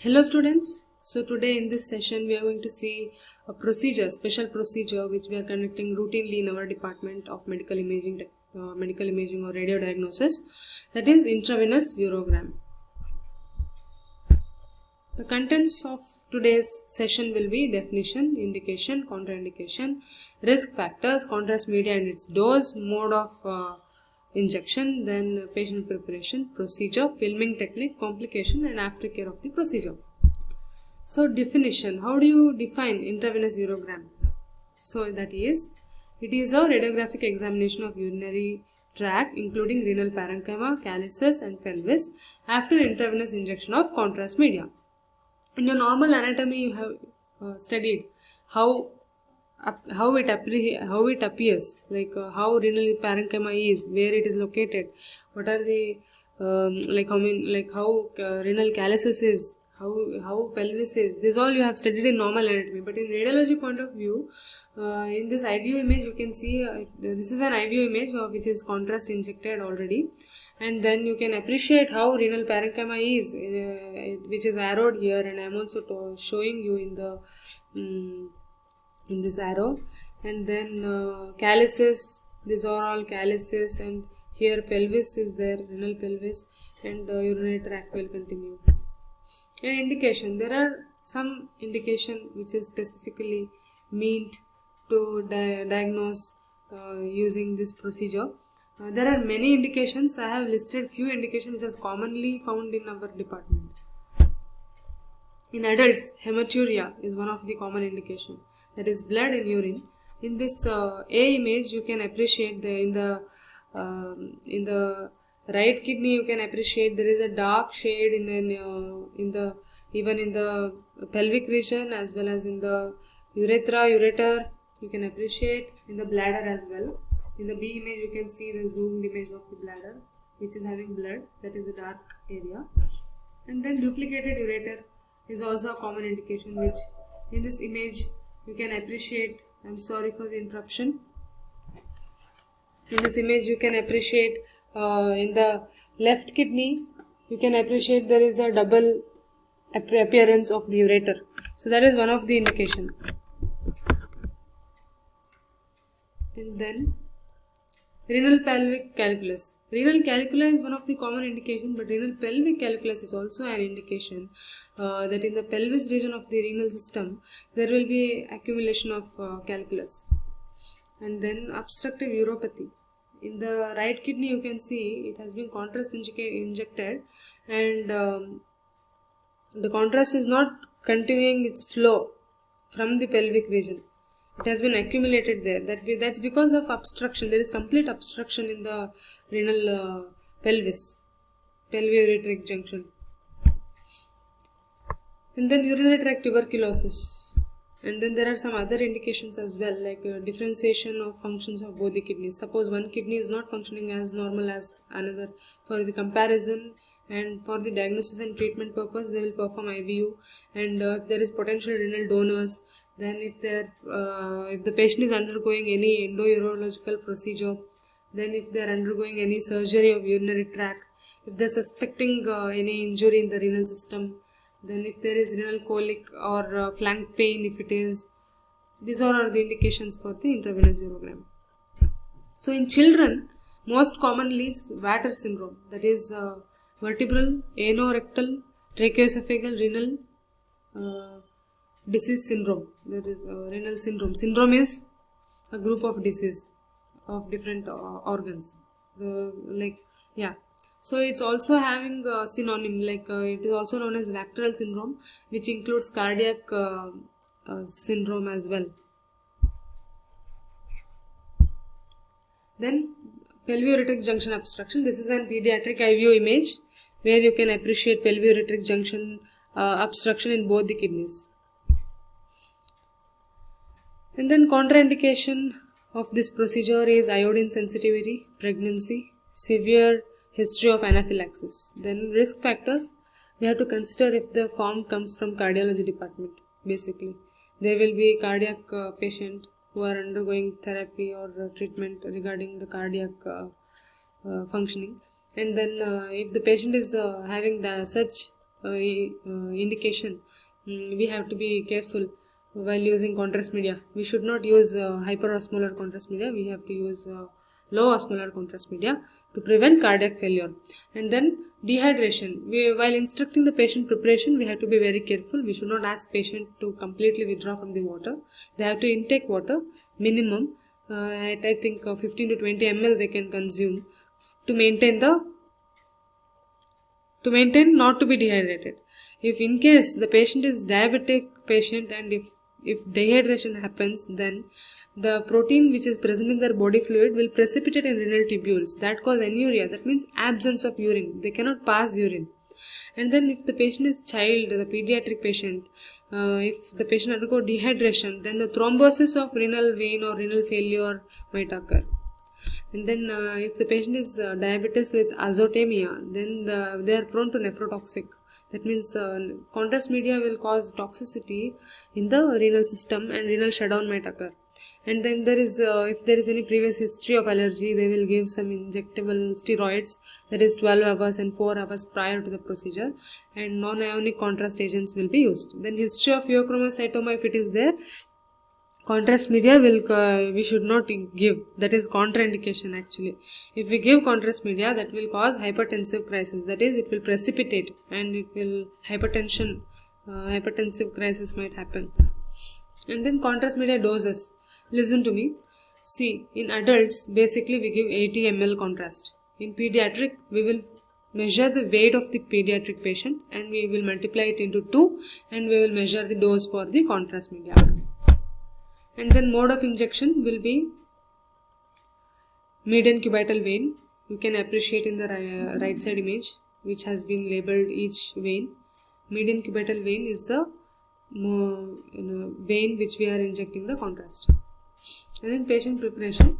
Hello students, so today in this session we are going to see a procedure, special procedure which we are conducting routinely in our department of medical imaging or radio diagnosis, that is intravenous urogram. The contents of today's session will be definition, indication, contraindication, risk factors, contrast media and its dose, mode of injection, then patient preparation, procedure, filming technique, complication and aftercare of the procedure. So definition, how do you define intravenous urogram? So that is, it is a radiographic examination of urinary tract including renal parenchyma, calyces and pelvis after intravenous injection of contrast media. In your normal anatomy you have studied how it appears, like how renal parenchyma is, where it is located, what are the how renal calyces is, how pelvis is. This all you have studied in normal anatomy, but in radiology point of view, in this IVU image you can see this is an IVU image which is contrast injected already, and then you can appreciate how renal parenchyma is, which is arrowed here, and I am also showing you in the in this arrow. And then calyces, these are all calyces, and here pelvis is there, renal pelvis, and urinary tract will continue. And indication, there are some indication which is specifically meant to diagnose using this procedure. There are many indications. I have listed few indications which are commonly found in our department. In adults, hematuria is one of the common indication, that is blood in urine. In this A image you can appreciate in the right kidney you can appreciate there is a dark shade even in the pelvic region as well as in the ureter you can appreciate, in the bladder as well. In the B image you can see the zoomed image of the bladder which is having blood, that is the dark area. And then duplicated ureter is also a common indication, which in this image you can appreciate. I'm sorry for the interruption. In this image you can appreciate in the left kidney you can appreciate there is a double appearance of the ureter. So that is one of the indication. And then renal pelvic calculus. Renal calculus is one of the common indication, but renal pelvic calculus is also an indication that in the pelvis region of the renal system there will be accumulation of calculus. And then obstructive uropathy. In the right kidney you can see it has been contrast injected, and the contrast is not continuing its flow from the pelvic region. It has been accumulated there. That's because of obstruction. There is complete obstruction in the renal pelvis, pelviureteric junction. And then urinary tract tuberculosis. And then there are some other indications as well, like differentiation of functions of both the kidneys. Suppose one kidney is not functioning as normal as another. For the comparison and for the diagnosis and treatment purpose, they will perform IVU. And if there is potential renal donors, then if the patient is undergoing any endourological procedure, then if they are undergoing any surgery of urinary tract, if they are suspecting any injury in the renal system, then if there is renal colic or flank pain, if it is, these are the indications for the intravenous urogram. So in children, most commonly is Vater syndrome, that is vertebral, anorectal, tracheoesophageal renal disease syndrome, that is renal syndrome. Syndrome is a group of disease of different organs. So it's also having a synonym, it is also known as Vacteral syndrome, which includes cardiac syndrome as well. Then pelviureteric junction obstruction. This is an pediatric IVU image where you can appreciate pelviureteric junction obstruction in both the kidneys. And then contraindication of this procedure is iodine sensitivity, pregnancy, severe history of anaphylaxis. Then risk factors, we have to consider if the form comes from cardiology department. Basically, there will be cardiac patient who are undergoing therapy or treatment regarding the cardiac functioning. And then if the patient is having such indication, we have to be careful while using contrast media. We should not use hyperosmolar contrast media. We have to use low osmolar contrast media to prevent cardiac failure. And then dehydration. While instructing the patient preparation, we have to be very careful. We should not ask patient to completely withdraw from the water. They have to intake water minimum at I think 15 to 20 ml they can consume to maintain not to be dehydrated. If in case the patient is diabetic patient and if dehydration happens, then the protein which is present in their body fluid will precipitate in renal tubules that cause anuria. That means absence of urine. They cannot pass urine. And then if the patient is child, the pediatric patient, if the patient undergo dehydration, then the thrombosis of renal vein or renal failure might occur. And then if the patient is diabetes with azotemia, then they are prone to nephrotoxic. That means contrast media will cause toxicity in the renal system and renal shutdown might occur. And then there is if there is any previous history of allergy, they will give some injectable steroids, that is 12 hours and 4 hours prior to the procedure, and non-ionic contrast agents will be used. Then history of pheochromocytoma, if it is there, contrast media we should not give. That is contraindication actually. If we give contrast media, that will cause hypertensive crisis. That is, it will precipitate and it will hypertensive crisis might happen. And then contrast media doses. Listen to me. See, in adults, basically we give 80 ml contrast. In pediatric, we will measure the weight of the pediatric patient and we will multiply it into 2 and we will measure the dose for the contrast media. And then mode of injection will be median cubital vein. You can appreciate in the right side image which has been labeled each vein. Median cubital vein is the vein which we are injecting the contrast. And then patient preparation.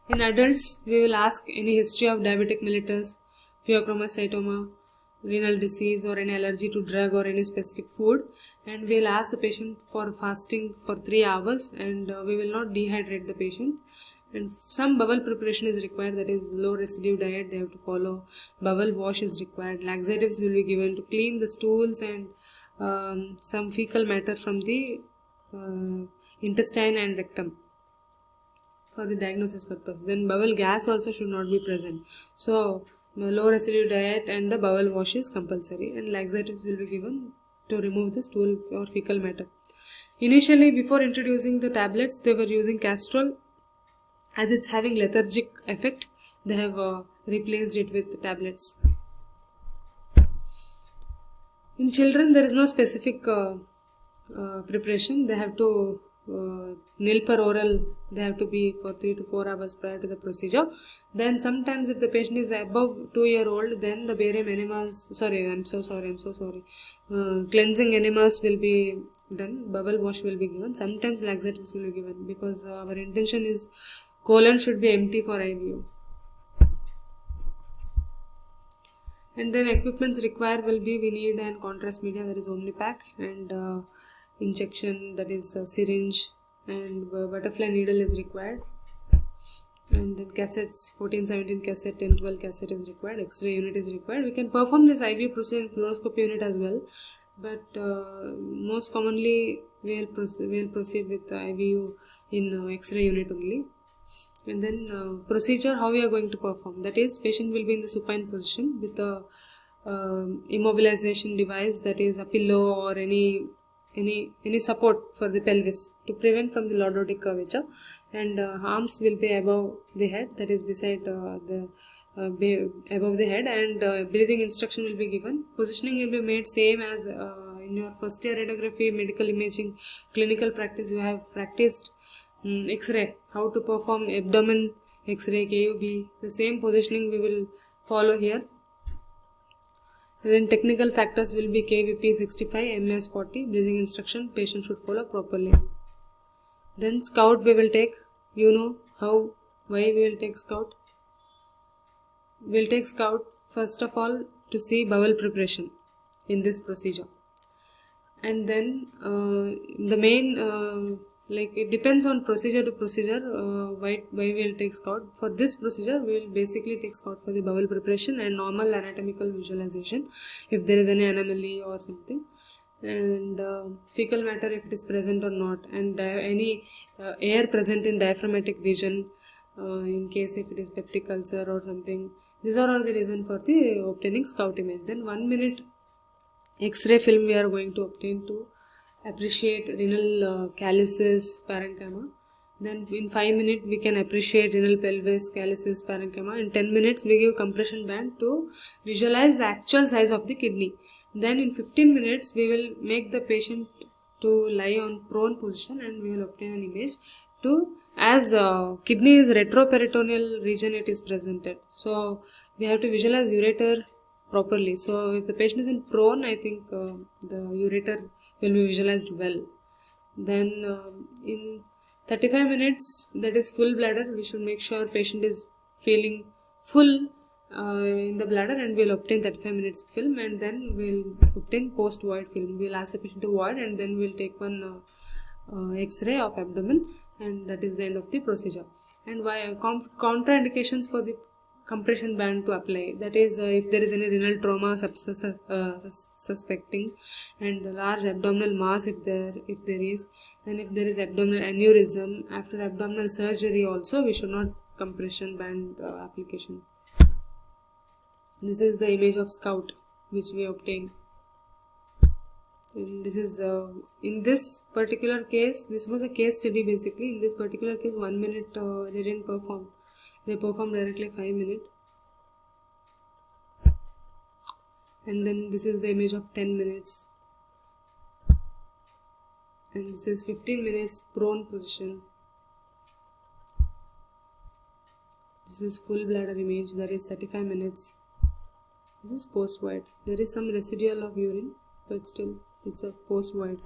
In adults, we will ask any history of diabetic mellitus, pheochromocytoma, renal disease or any allergy to drug or any specific food, and we will ask the patient for fasting for 3 hours and we will not dehydrate the patient. And some bowel preparation is required, that is low residue diet they have to follow. Bowel wash is required. Laxatives will be given to clean the stools and some fecal matter from the intestine and rectum for the diagnosis purpose. Then bowel gas also should not be present. So low residue diet and the bowel wash is compulsory, and laxatives will be given to remove the stool or fecal matter. Initially, before introducing the tablets, they were using Castrol. As it's having lethargic effect, they have replaced it with tablets. In children, there is no specific preparation. They have to nil per oral, they have to be for 3 to 4 hours prior to the procedure. Then sometimes if the patient is above 2-year-old, then the barium enemas, cleansing enemas will be done, bowel wash will be given, sometimes laxatives will be given, because our intention is colon should be empty for IVU. And then equipments required will be, we need an contrast media, that is Omnipac, and injection, that is syringe, and butterfly needle is required, and then cassettes, 14-17 cassette and 12 cassette is required, X-ray unit is required. We can perform this IVU procedure in fluoroscopy unit as well, but most commonly we will proceed with IVU in X-ray unit only. And then procedure, how we are going to perform, that is patient will be in the supine position with a immobilization device, that is a pillow or any support for the pelvis to prevent from the lordotic curvature, and arms will be above the head, that is beside above the head, and breathing instruction will be given. Positioning will be made same as in your first year radiography, medical imaging, clinical practice. You have practiced X-ray, how to perform abdomen X-ray, KUB, the same positioning we will follow here. Then technical factors will be KVP 65, MS 40, breathing instruction, patient should follow properly. Then scout we will take, you know why we will take scout. We will take scout first of all to see bowel preparation in this procedure. And then the main like it depends on procedure to procedure, why we'll take scout. For this procedure we will basically take scout for the bowel preparation and normal anatomical visualization if there is any anomaly or something, and fecal matter if it is present or not, and any air present in diaphragmatic region, in case if it is peptic ulcer or something. These are all the reason for the obtaining scout image. Then 1 minute X-ray film we are going to obtain to appreciate renal calyces, parenchyma. Then in 5 minutes we can appreciate renal pelvis, calyces, parenchyma. In 10 minutes we give compression band to visualize the actual size of the kidney. Then in 15 minutes we will make the patient to lie on prone position and we will obtain an image to, as kidney is retroperitoneal region it is presented. So we have to visualize ureter properly. So if the patient is in prone, I think the ureter will be visualized well. Then in 35 minutes, that is full bladder, we should make sure patient is feeling full in the bladder, and we'll obtain 35 minutes film, and then we'll obtain post void film. We'll ask the patient to void, and then we'll take one X-ray of abdomen, and that is the end of the procedure. And why contraindications for the compression band to apply, that is if there is any renal trauma suspecting, and large abdominal mass if there is, and if there is abdominal aneurysm after abdominal surgery also, we should not compression band application. This is the image of scout which we obtained, and this is in this particular case, this was a case study basically. In this particular case 1 minute they didn't perform, they perform directly 5 minutes. And then this is the image of 10 minutes. And this is 15 minutes prone position. This is full bladder image, that is 35 minutes. This is post void. There is some residual of urine, but still it's a post void.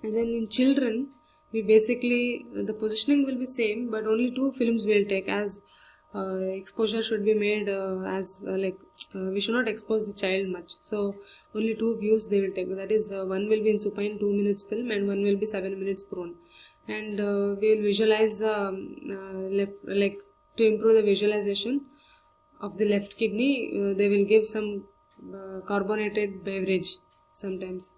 And then in children, we basically, the positioning will be same, but only 2 films we'll take, as exposure should be made we should not expose the child much. So only 2 views they will take. That is one will be in supine 2 minutes film and one will be 7 minutes prone. And we will visualize to improve the visualization of the left kidney. They will give some carbonated beverage sometimes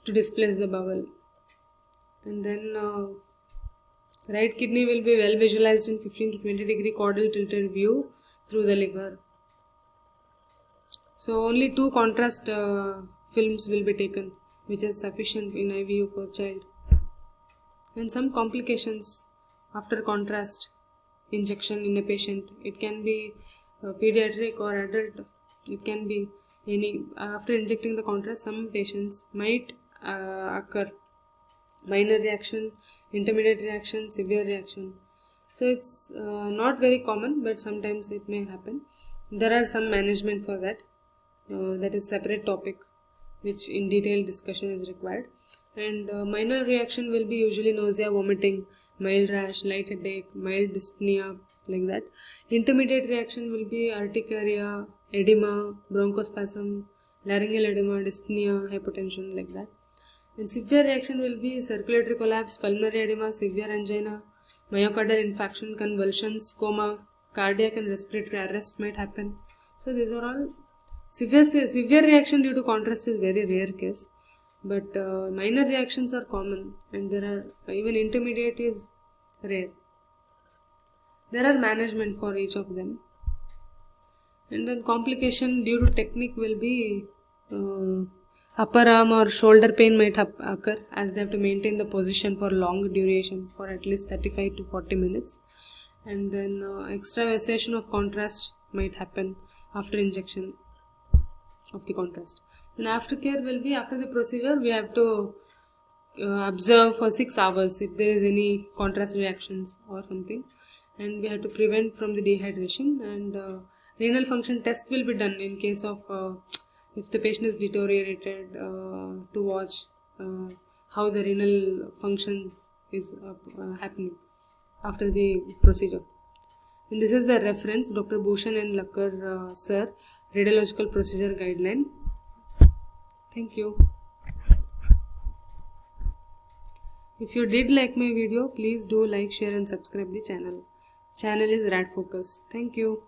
to displace the bowel. And then right kidney will be well visualized in 15 to 20 degree caudal tilted view through the liver. So only 2 contrast films will be taken, which is sufficient in IVU for child. And some complications after contrast injection in a patient. It can be pediatric or adult. It can be any. After injecting the contrast, some patients might occur minor reaction, intermediate reaction, severe reaction. So it's not very common, but sometimes it may happen. There are some management for that. That is separate topic, which in detailed discussion is required. And minor reaction will be usually nausea, vomiting, mild rash, light headache, mild dyspnea, like that. Intermediate reaction will be urticaria, edema, bronchospasm, laryngeal edema, dyspnea, hypotension, like that. And severe reaction will be circulatory collapse, pulmonary edema, severe angina, myocardial infarction, convulsions, coma, cardiac and respiratory arrest might happen. So these are all severe reaction due to contrast is very rare case, but minor reactions are common, and there are even intermediate is rare. There are management for each of them. And then complication due to technique will be upper arm or shoulder pain might occur, as they have to maintain the position for long duration, for at least 35 to 40 minutes. And then extravasation of contrast might happen after injection of the contrast. And aftercare will be, after the procedure we have to observe for 6 hours if there is any contrast reactions or something, and we have to prevent from the dehydration. And renal function test will be done in case of if the patient is deteriorated, to watch how the renal functions is happening after the procedure. And this is the reference, Dr. Bhushan and Lakkar sir, Radiological Procedure Guideline. Thank you. If you did like my video, please do like, share and subscribe the channel. Channel is Rad Focus. Thank you.